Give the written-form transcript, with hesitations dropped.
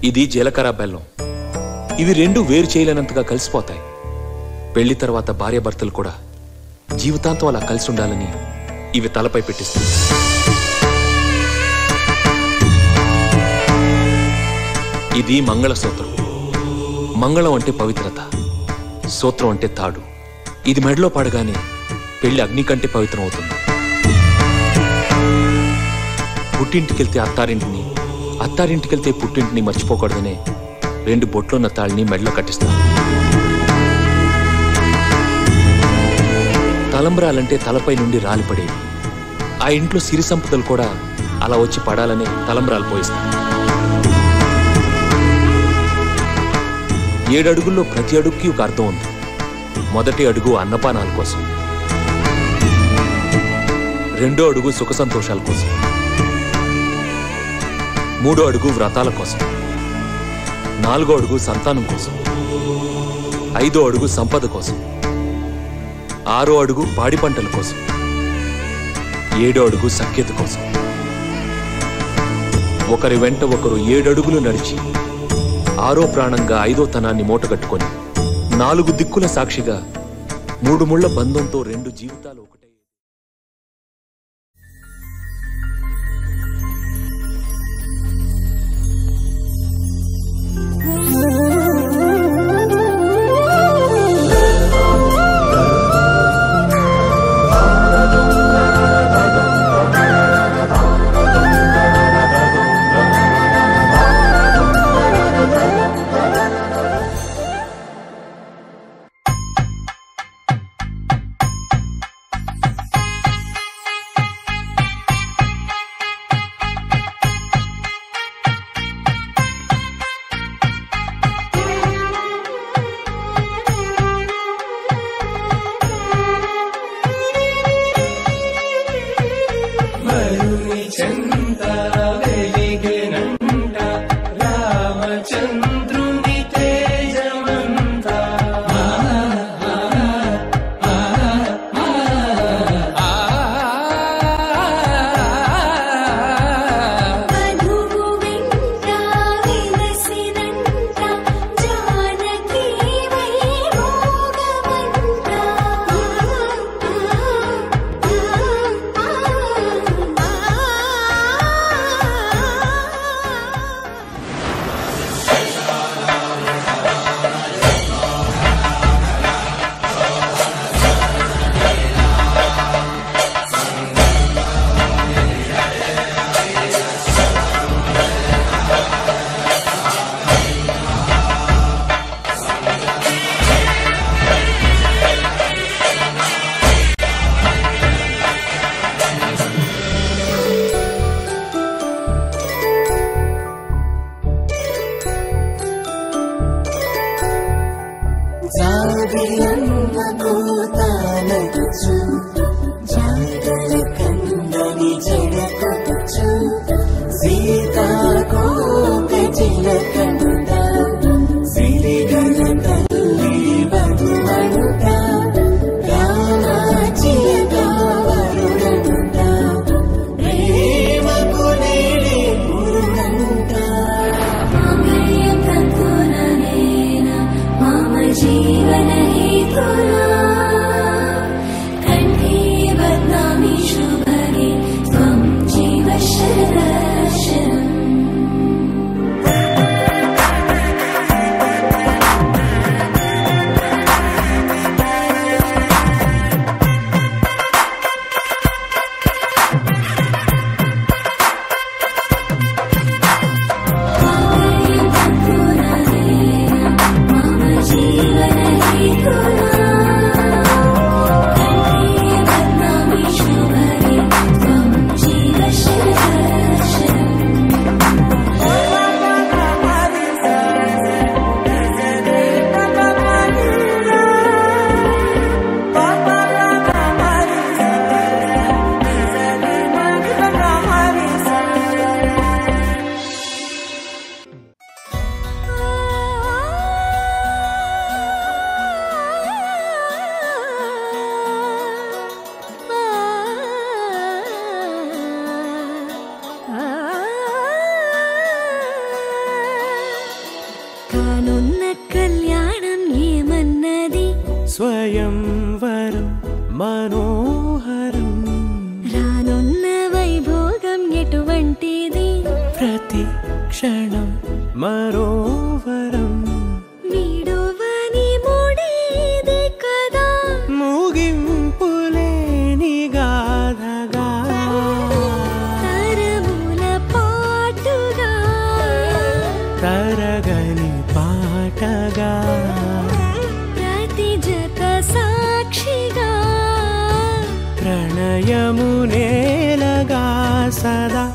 ఇది జీలకర్ర బెల్లం. ఇవి రెండు వేరు చేయలేనంతగా కలిసిపోతాయి. పెళ్లి తర్వాత భార్యాభర్తలు కూడా జీవితాంతం అలా కలిసి ఉండాలని ఇవి తలపై పెట్టిస్తుంది. ఇది మంగళసూత్రం. మంగళం అంటే పవిత్రత, సూత్రం అంటే తాడు. ఇది మెడలో పడగానే పెళ్లి అగ్ని కంటే పవిత్రం అవుతుంది. పుట్టింటికెళ్తే అత్తారింటిని, అత్తారింటికెళ్తే పుట్టింటిని మర్చిపోకూడదనే 2 బొట్లున్న తాళ్ళని మెడలో కట్టిస్తారు. తలంబ్రాలంటే తలపై నుండి రాలిపడేవి. ఆ ఇంట్లో సిరి సంపదలు కూడా అలా వచ్చి పడాలని తలంబ్రాలు పోయిస్తారు. 7 అడుగుల్లో ప్రతి అడుగుకి ఒక అర్థం ఉంది. మొదటి అడుగు అన్నపానాల కోసం, 2వ అడుగు సుఖ సంతోషాల కోసం, 3వ అడుగు వ్రతాల కోసం, 4వ అడుగు సంతానం కోసం, 5వ అడుగు సంపద కోసం, 6వ అడుగు పాడి పంటల కోసం, 7వ అడుగు సఖ్యత కోసం. ఒకరి వెంట ఒకరు 7 అడుగులు నడిచి 6వ ప్రాణంగా 5వ తనాన్ని మూటగట్టుకొని 4 దిక్కుల సాక్షిగా 3 ముళ్ల బంధంతో 2 జీవితాలు ఒకటే. వంటిది ప్రతి క్షణం మరోవరం విడువని ముడిది కదా ముగింపులేని గాథగా తరముల పాటుగా తరగని పాటగా ప్రతి జత సాక్షిగా ప్రణయము నేలగా సదా